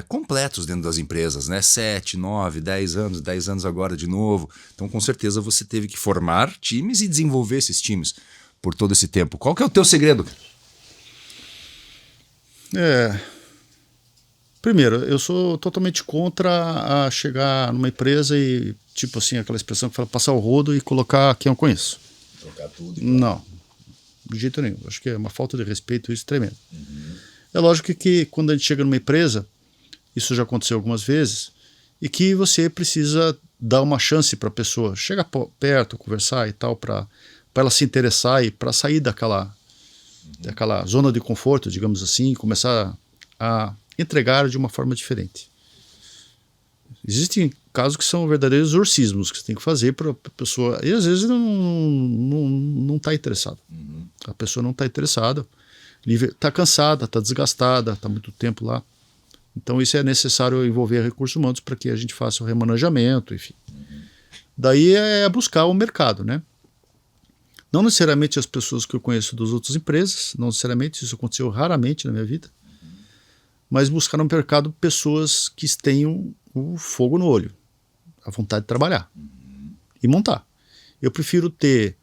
completos dentro das empresas, né? 7, 9, 10 anos, 10 anos agora de novo. Então, com certeza, você teve que formar times e desenvolver esses times por todo esse tempo. Qual que é o teu segredo? Primeiro, eu sou totalmente contra a chegar numa empresa e, tipo assim, aquela expressão que fala passar o rodo e colocar quem eu conheço. Trocar tudo. Não, de jeito nenhum. Acho que é uma falta de respeito isso tremendo. É lógico que quando a gente chega numa empresa, isso já aconteceu algumas vezes, e que você precisa dar uma chance para a pessoa chegar perto, conversar e tal, para ela se interessar e para sair daquela zona de conforto, digamos assim, e começar a entregar de uma forma diferente. Existem casos que são verdadeiros exorcismos que você tem que fazer para a pessoa, e às vezes não está interessada. A pessoa não está interessada, está cansada, está desgastada, está muito tempo lá. Então isso é necessário envolver recursos humanos para que a gente faça o remanejamento, enfim. Daí é buscar o mercado, né? Não necessariamente as pessoas que eu conheço das outras empresas, não necessariamente, isso aconteceu raramente na minha vida, mas buscar no mercado pessoas que tenham o fogo no olho, a vontade de trabalhar e montar. Eu prefiro ter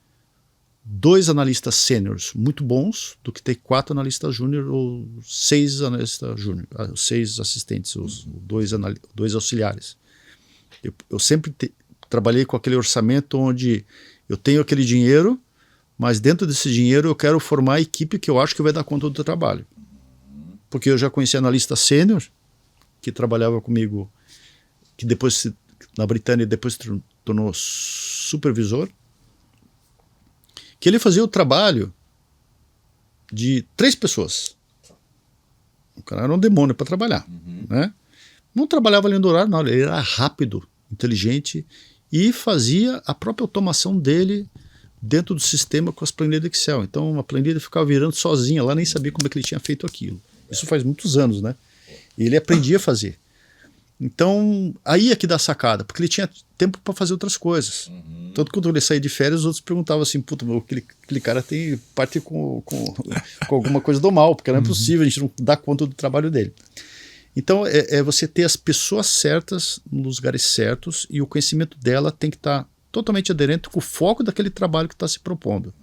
2 analistas sêniores muito bons do que ter 4 analistas júnior ou 6 analistas júnior, 6 assistentes, os 2 auxiliares. Eu sempre trabalhei com aquele orçamento onde eu tenho aquele dinheiro, mas dentro desse dinheiro eu quero formar a equipe que eu acho que vai dar conta do trabalho. Porque eu já conheci analista sênior, que trabalhava comigo, que depois na Britânia depois se tornou supervisor, que ele fazia o trabalho de 3 pessoas. O cara era um demônio para trabalhar. Né? Não trabalhava além do horário, não. Ele era rápido, inteligente e fazia a própria automação dele dentro do sistema com as planilhas do Excel. Então, uma planilha ficava virando sozinha lá, nem sabia como é que ele tinha feito aquilo. Isso faz muitos anos, né? E ele aprendia a fazer. Então, aí é que dá a sacada, porque ele tinha tempo para fazer outras coisas. Tanto que quando ele saía de férias, os outros perguntavam assim, puta, aquele cara tem parte com alguma coisa do mal, porque não é possível, a gente não dá conta do trabalho dele. Então, é você ter as pessoas certas nos lugares certos e o conhecimento dela tem que estar totalmente aderente com o foco daquele trabalho que está se propondo.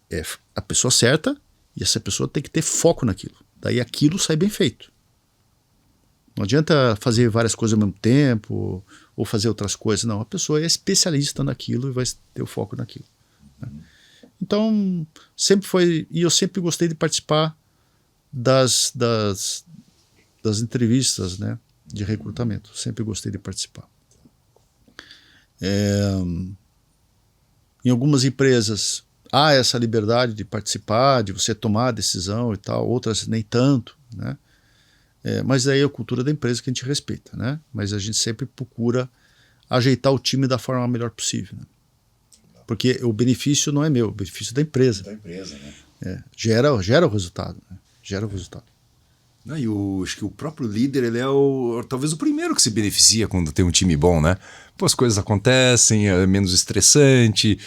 É a pessoa certa e essa pessoa tem que ter foco naquilo. Daí aquilo sai bem feito. Não adianta fazer várias coisas ao mesmo tempo ou fazer outras coisas. Não, a pessoa é especialista naquilo e vai ter o foco naquilo. Né? Então, sempre foi... E eu sempre gostei de participar das entrevistas, né, de recrutamento. Sempre gostei de participar. Em algumas empresas há essa liberdade de participar, de você tomar a decisão e tal. Outras nem tanto, né? Mas aí é a cultura da empresa que a gente respeita, né? Mas a gente sempre procura ajeitar o time da forma melhor possível, né? Porque o benefício não é meu, o benefício é da empresa. Da empresa, né? Gera o resultado, né? Gera o resultado. Não, e acho que o próprio líder, ele é talvez o primeiro que se beneficia quando tem um time bom, né? Pô, as coisas acontecem, é menos estressante,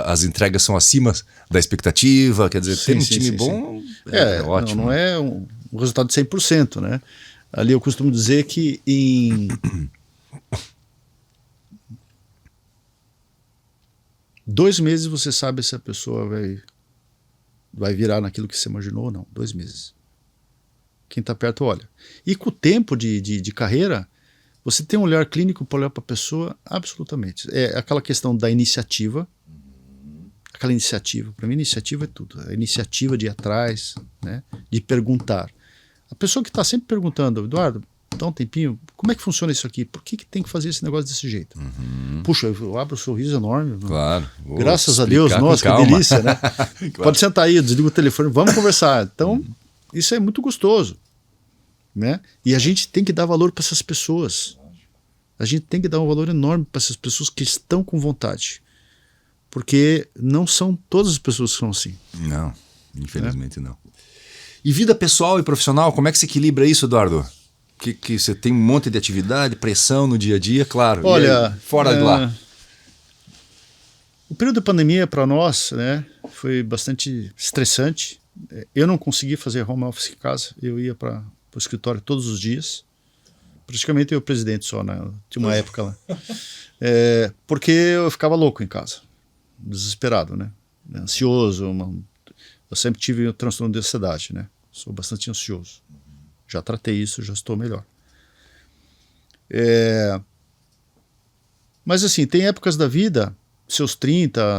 as entregas são acima da expectativa, quer dizer, ter um time bom é ótimo. Não é um resultado de 100%, né? Ali eu costumo dizer que em 2 meses você sabe se a pessoa vai virar naquilo que você imaginou ou não. 2 meses. Quem está perto olha. E com o tempo de carreira, você tem um olhar clínico para olhar para a pessoa, absolutamente. É aquela questão da iniciativa. Aquela iniciativa. Para mim, iniciativa é tudo. A iniciativa de ir atrás, né, de perguntar. A pessoa que está sempre perguntando, Eduardo, dá um tempinho, como é que funciona isso aqui? Por que tem que fazer esse negócio desse jeito? Puxa, eu abro um sorriso enorme. Claro. Graças a Deus, nossa, que delícia, né? Claro. Pode sentar aí, desliga o telefone, vamos conversar. Então, isso é muito gostoso, né? E a gente tem que dar valor para essas pessoas. A gente tem que dar um valor enorme para essas pessoas que estão com vontade. Porque não são todas as pessoas que são assim. Não, infelizmente não. E vida pessoal e profissional, como é que se equilibra isso, Eduardo? Que você tem um monte de atividade, pressão no dia a dia, claro. Olha, aí, fora de lá. O período da pandemia para nós, né, foi bastante estressante. Eu não consegui fazer home office em casa. Eu ia para o escritório todos os dias. Praticamente eu presidente só, né? Tinha uma época lá. Porque eu ficava louco em casa. Desesperado, né? Ansioso. Eu sempre tive o transtorno de ansiedade, né? Sou bastante ansioso. Já tratei isso, já estou melhor. Mas assim, tem épocas da vida, seus 30,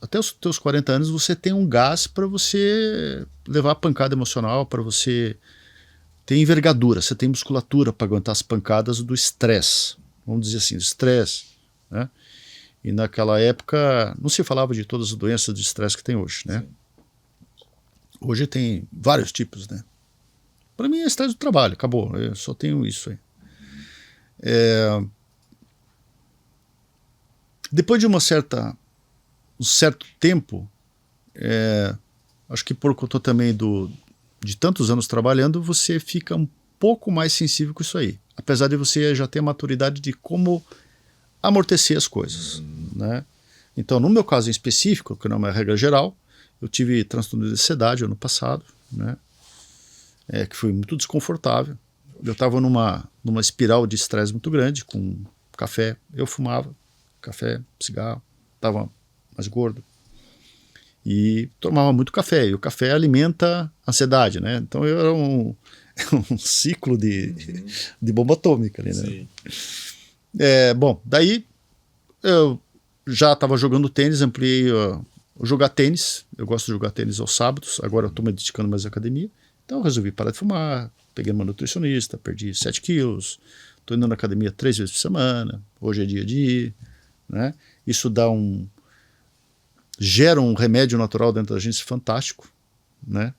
até os teus 40 anos, você tem um gás para você levar a pancada emocional, para você ter envergadura, você tem musculatura para aguentar as pancadas do estresse. Vamos dizer assim, do estresse, né? E naquela época não se falava de todas as doenças de estresse que tem hoje, né? Sim. Hoje tem vários tipos, né? Para mim é estresse do trabalho, acabou. Eu só tenho isso aí. Depois de um certo tempo, acho que por conta também de tantos anos trabalhando, você fica um pouco mais sensível com isso aí. Apesar de você já ter a maturidade de como amortecer as coisas, né? Então, no meu caso em específico, que não é uma regra geral, eu tive transtorno de ansiedade ano passado, né? Que foi muito desconfortável. Eu estava numa espiral de estresse muito grande, com café. Eu fumava café, cigarro, estava mais gordo, E tomava muito café, e o café alimenta a ansiedade, né? Então eu era um ciclo de bomba atômica ali, né? Bom, daí eu já estava jogando tênis, ampliei jogar tênis. Eu gosto de jogar tênis aos sábados, agora eu estou me dedicando mais à academia. Então eu resolvi parar de fumar, peguei uma nutricionista, perdi 7 quilos, estou indo na academia 3 vezes por semana, hoje é dia de ir, né? Isso gera um remédio natural dentro da gente fantástico, né?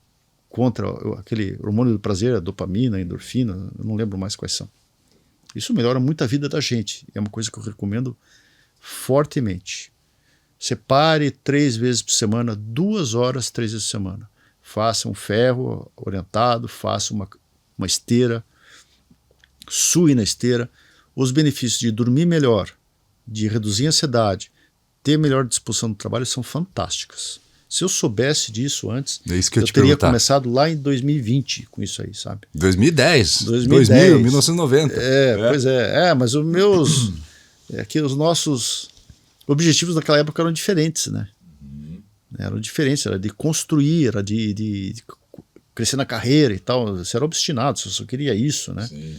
Contra aquele hormônio do prazer, a dopamina, a endorfina, eu não lembro mais quais são. Isso melhora muito a vida da gente, é uma coisa que eu recomendo fortemente. Separe 3 vezes por semana, 2 horas 3 vezes por semana. Faça um ferro orientado, faça uma esteira, sue na esteira. Os benefícios de dormir melhor, de reduzir a ansiedade, ter melhor disposição do trabalho são fantásticas. Se eu soubesse disso antes, eu teria começado lá em 2020 com isso aí, sabe? 2010. 2000, 1990. Pois é. Mas os nossos objetivos naquela época eram diferentes, né? Eram diferentes, era de construir, era de crescer na carreira e tal. Você era obstinado, você só queria isso, né? Sim.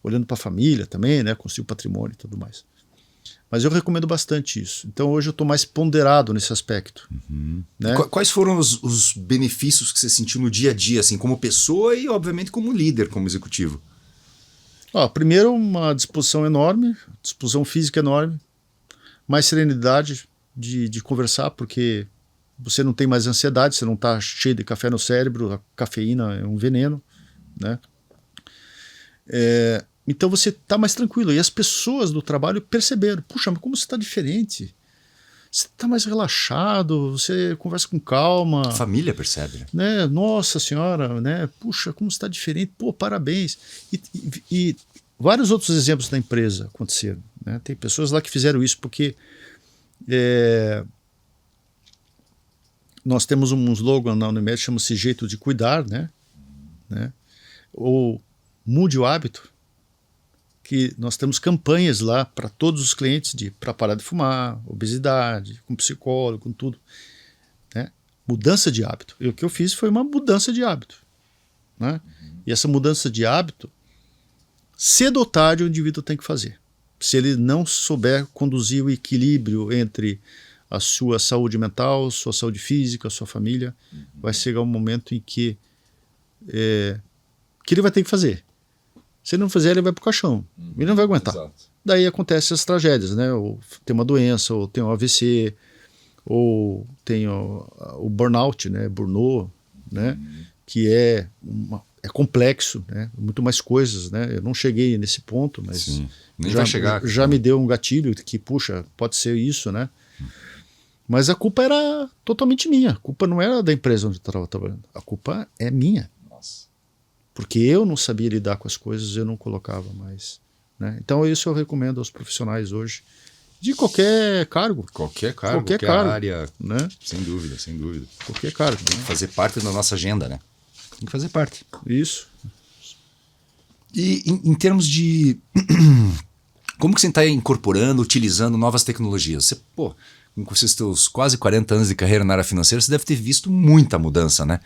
Olhando para a família também, né? Construir o patrimônio e tudo mais. Mas eu recomendo bastante isso. Então hoje eu estou mais ponderado nesse aspecto. Né? Quais foram os benefícios que você sentiu no dia a dia, assim, como pessoa e, obviamente, como líder, como executivo? Primeiro, uma disposição enorme, disposição física enorme, mais serenidade de conversar, porque você não tem mais ansiedade, você não está cheio de café no cérebro, a cafeína é um veneno, né? Então você está mais tranquilo. E as pessoas do trabalho perceberam, puxa, mas como você está diferente? Você está mais relaxado, você conversa com calma. A família percebe, né? Nossa senhora, né? Puxa, como você está diferente. Pô, parabéns. E vários outros exemplos da empresa aconteceram. Né? Tem pessoas lá que fizeram isso porque nós temos um slogan na Unimed, chama-se Jeito de Cuidar, né? Ou Mude o Hábito, que nós temos campanhas lá para todos os clientes para parar de fumar, obesidade, com psicólogo, com tudo. Né? Mudança de hábito. E o que eu fiz foi uma mudança de hábito. Né? E essa mudança de hábito, cedo ou tarde, o indivíduo tem que fazer. Se ele não souber conduzir o equilíbrio entre a sua saúde mental, sua saúde física, sua família, vai chegar um momento em que ele vai ter que fazer. Se ele não fizer, ele vai para o caixão. Ele não vai aguentar. Exato. Daí acontecem as tragédias, né? Ou tem uma doença, ou tem um AVC, ou tem o burnout, né? Burnout, né? Que é complexo, né? Muito mais coisas, né? Eu não cheguei nesse ponto, mas já me deu um gatilho que, puxa, pode ser isso, né? Mas a culpa era totalmente minha. A culpa não era da empresa onde eu estava trabalhando. A culpa é minha. Porque eu não sabia lidar com as coisas, eu não colocava mais. Né? Então isso eu recomendo aos profissionais hoje, de qualquer cargo. Qualquer cargo, área, né? Sem dúvida. Qualquer cargo. Tem que fazer parte da nossa agenda, né? Tem que fazer parte. Isso. E em termos de... como que você está incorporando, utilizando novas tecnologias? Você, com esses teus quase 40 anos de carreira na área financeira, você deve ter visto muita mudança, né?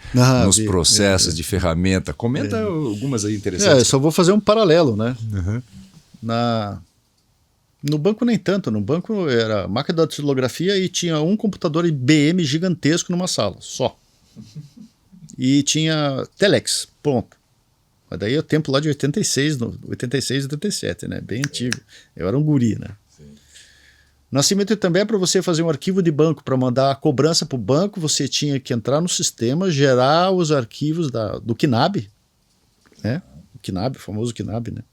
Nos processos de ferramenta. Comenta algumas aí interessantes. Eu só vou fazer um paralelo, né? No banco nem tanto. No banco era máquina de datilografia e tinha um computador IBM gigantesco numa sala, só. E tinha telex, pronto. Mas daí é o tempo lá de 86, 87, né? Bem antigo. Eu era um guri, né? Nascimento também é para você fazer um arquivo de banco, para mandar a cobrança para o banco, você tinha que entrar no sistema, gerar os arquivos do KNAB, né? O KNAB, o famoso KNAB, né?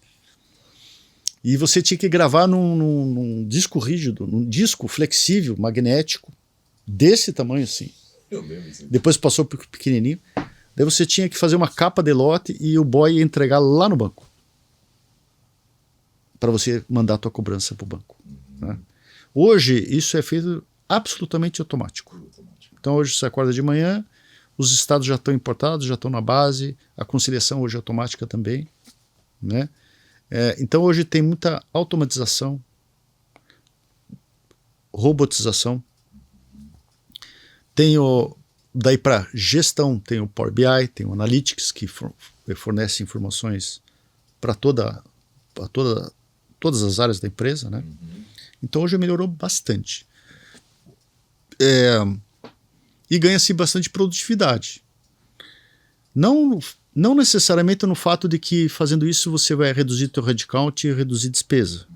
E você tinha que gravar num disco rígido, num disco flexível, magnético, desse tamanho assim. Depois passou para o pequenininho. Daí você tinha que fazer uma capa de lote e o boy ia entregar lá no banco, para você mandar a tua cobrança para o banco, né? Hoje, isso é feito absolutamente automático. Então, hoje você acorda de manhã, os estados já estão importados, já estão na base, a conciliação hoje é automática também, né? Então, hoje tem muita automatização, robotização, Daí para gestão, tem o Power BI, tem o Analytics, que fornece informações para todas as áreas da empresa, né? Então hoje melhorou bastante. E ganha-se bastante produtividade. Não necessariamente no fato de que fazendo isso você vai reduzir teu headcount e reduzir despesa.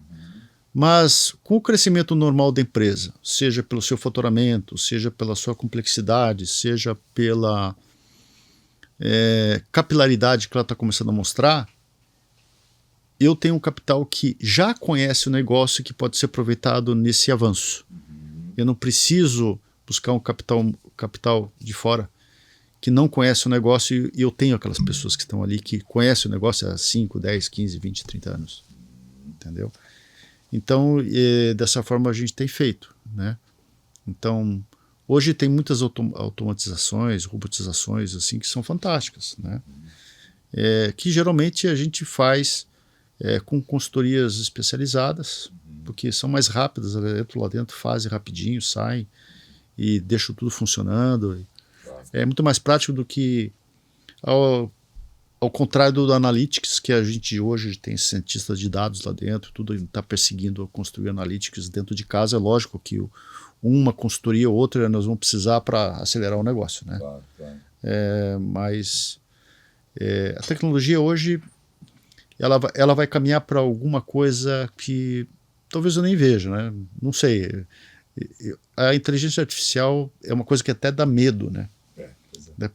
Mas com o crescimento normal da empresa, seja pelo seu faturamento, seja pela sua complexidade, seja pela capilaridade que ela está começando a mostrar, eu tenho um capital que já conhece o negócio que pode ser aproveitado nesse avanço. Eu não preciso buscar um capital de fora que não conhece o negócio, e eu tenho aquelas pessoas que estão ali que conhecem o negócio há 5, 10, 15, 20, 30 anos. Entendeu? Então, dessa forma a gente tem feito, né? Então, hoje tem muitas automatizações, robotizações, assim, que são fantásticas, né? Que geralmente a gente faz com consultorias especializadas, porque são mais rápidas, entram lá dentro, fazem rapidinho, saem e deixam tudo funcionando. É muito mais prático do que ao contrário do Analytics, que a gente hoje tem cientistas de dados lá dentro, tudo está perseguindo construir Analytics dentro de casa. É lógico que uma consultoria ou outra nós vamos precisar para acelerar o negócio, né? Claro. Mas a tecnologia hoje ela vai caminhar para alguma coisa que talvez eu nem veja, né? Não sei. A inteligência artificial é uma coisa que até dá medo, né?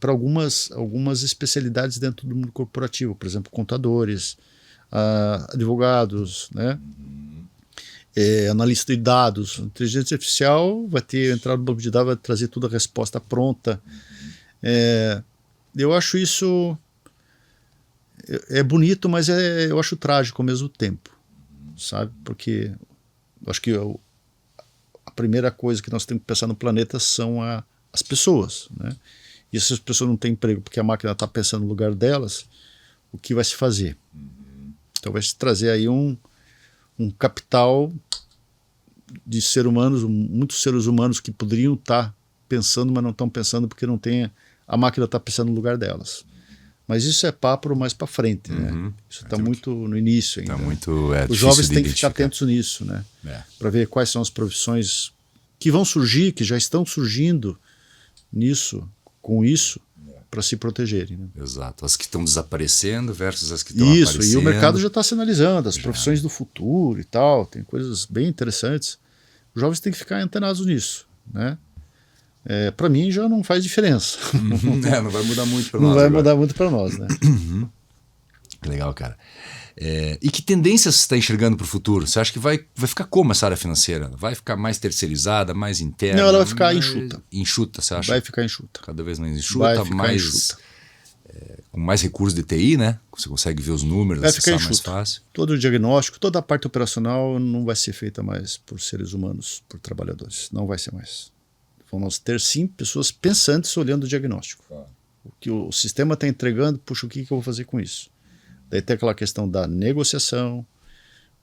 Para algumas especialidades dentro do mundo corporativo, por exemplo, contadores, advogados, né? Analista de dados. A inteligência artificial vai entrar no banco de dados, vai trazer toda a resposta pronta. Eu acho isso bonito, mas eu acho trágico ao mesmo tempo, sabe? Porque eu acho que a primeira coisa que nós temos que pensar no planeta são as pessoas, né? E se as pessoas não têm emprego porque a máquina está pensando no lugar delas, o que vai se fazer? Então vai se trazer aí um capital de seres humanos, muitos seres humanos que poderiam estar pensando, mas não estão pensando porque não tem, a máquina está pensando no lugar delas. Mas isso é papo mais para frente, né? Isso está muito no início ainda. Os jovens têm que ficar atentos nisso, né? Para ver quais são as profissões que vão surgir, que já estão surgindo com isso, para se protegerem, né? Exato. As que estão desaparecendo versus as que estão aparecendo. Isso, e o mercado já está sinalizando, as profissões do futuro e tal, tem coisas bem interessantes. Os jovens têm que ficar antenados nisso, né? Para mim já não faz diferença. Não vai mudar muito para nós. Não vai mudar muito para nós, né? Que legal, cara. E que tendências você está enxergando para o futuro? Você acha que vai ficar como essa área financeira? Vai ficar mais terceirizada, mais interna? Não, ela vai ficar enxuta. Enxuta, você acha? Vai ficar enxuta. Cada vez mais enxuta, com mais recursos de TI, né? Você consegue ver os números, acessar mais fácil. Todo o diagnóstico, toda a parte operacional não vai ser feita mais por seres humanos, por trabalhadores. Não vai ser mais. Vamos ter sim pessoas pensantes olhando o diagnóstico. O que o sistema está entregando, puxa, o que eu vou fazer com isso? Daí tem aquela questão da negociação,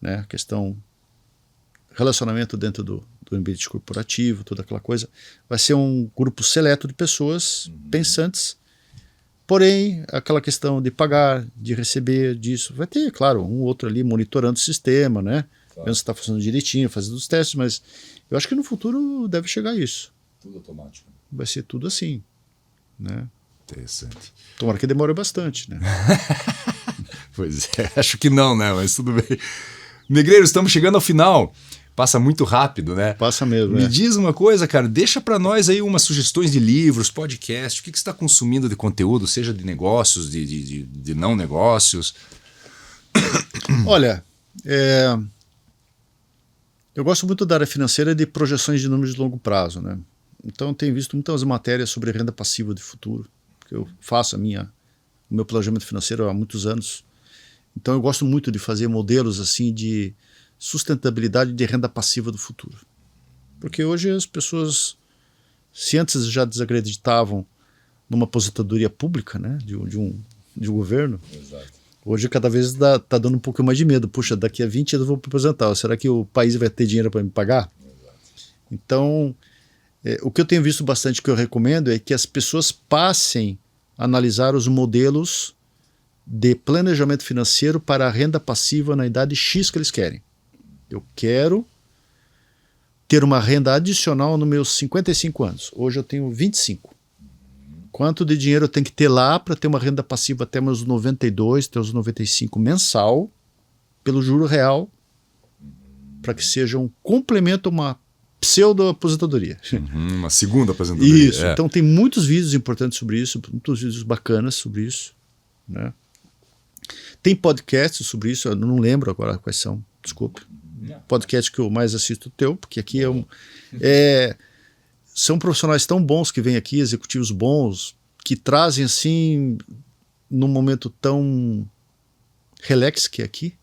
né? Questão relacionamento dentro do ambiente corporativo, toda aquela coisa. Vai ser um grupo seleto de pessoas pensantes, porém aquela questão de pagar, de receber, disso. Vai ter, claro, um ou outro ali monitorando o sistema, né? Vendo se está funcionando direitinho, fazendo os testes, mas eu acho que no futuro deve chegar a isso. Tudo automático. Vai ser tudo assim, né? Interessante. Tomara que demore bastante, né? Pois acho que não, né? Mas tudo bem. Negreiros, estamos chegando ao final. Passa muito rápido, né? Passa mesmo, Me diz uma coisa, cara, deixa para nós aí umas sugestões de livros, podcast, o que você está consumindo de conteúdo, seja de negócios, de não negócios. Olha, eu gosto muito da área financeira de projeções de números de longo prazo, né? Então eu tenho visto muitas matérias sobre renda passiva de futuro, porque eu faço o meu planejamento financeiro há muitos anos. Então eu gosto muito de fazer modelos assim de sustentabilidade de renda passiva do futuro. Porque hoje as pessoas, se antes já desacreditavam numa aposentadoria pública, né, de um governo, Exato. Hoje cada vez tá dando um pouco mais de medo. Puxa, daqui a 20 anos eu vou me aposentar. Será que o país vai ter dinheiro para me pagar? Exato. Então, O que eu tenho visto bastante, que eu recomendo, é que as pessoas passem a analisar os modelos de planejamento financeiro para a renda passiva na idade X que eles querem. Eu quero ter uma renda adicional nos meus 55 anos. Hoje eu tenho 25. Quanto de dinheiro eu tenho que ter lá para ter uma renda passiva até meus 92, até os 95 mensal, pelo juro real, para que seja um complemento a uma pseudo-aposentadoria. Uma segunda aposentadoria. Isso, então tem muitos vídeos importantes sobre isso, muitos vídeos bacanas sobre isso, né? Tem podcasts sobre isso, eu não lembro agora quais são, desculpe. Podcast que eu mais assisto o teu, porque aqui são profissionais tão bons que vêm aqui, executivos bons, que trazem assim, num momento tão relax que é aqui,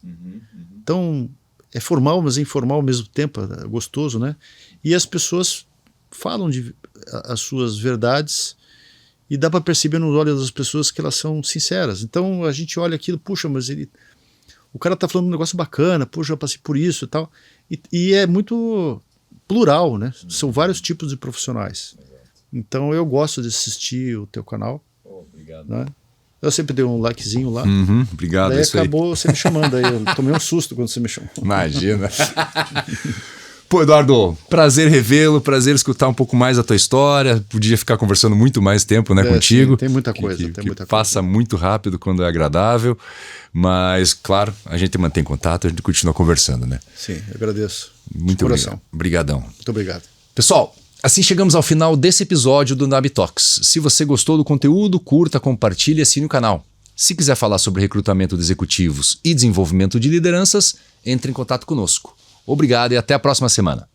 tão é formal, mas é informal ao mesmo tempo, é gostoso, né? E as pessoas falam as suas verdades e dá para perceber nos olhos das pessoas que elas são sinceras. Então a gente olha aquilo, puxa, mas o cara tá falando um negócio bacana, puxa, eu passei por isso e tal. E é muito plural, né? São vários tipos de profissionais. Então eu gosto de assistir o teu canal. Obrigado. Né? Eu sempre dei um likezinho lá. Obrigado. Daí acabou você me chamando aí. Eu tomei um susto quando você me chamou. Imagina. Pô, Eduardo, prazer revê-lo, prazer escutar um pouco mais a tua história. Podia ficar conversando muito mais tempo, né, contigo. Sim, tem muita coisa. Passa muito rápido quando é agradável. Mas, claro, a gente mantém contato, a gente continua conversando, né? Sim, eu agradeço. Muito obrigado. Obrigadão. Muito obrigado. Pessoal, assim chegamos ao final desse episódio do NAB Talks. Se você gostou do conteúdo, curta, compartilhe e assine o canal. Se quiser falar sobre recrutamento de executivos e desenvolvimento de lideranças, entre em contato conosco. Obrigado e até a próxima semana.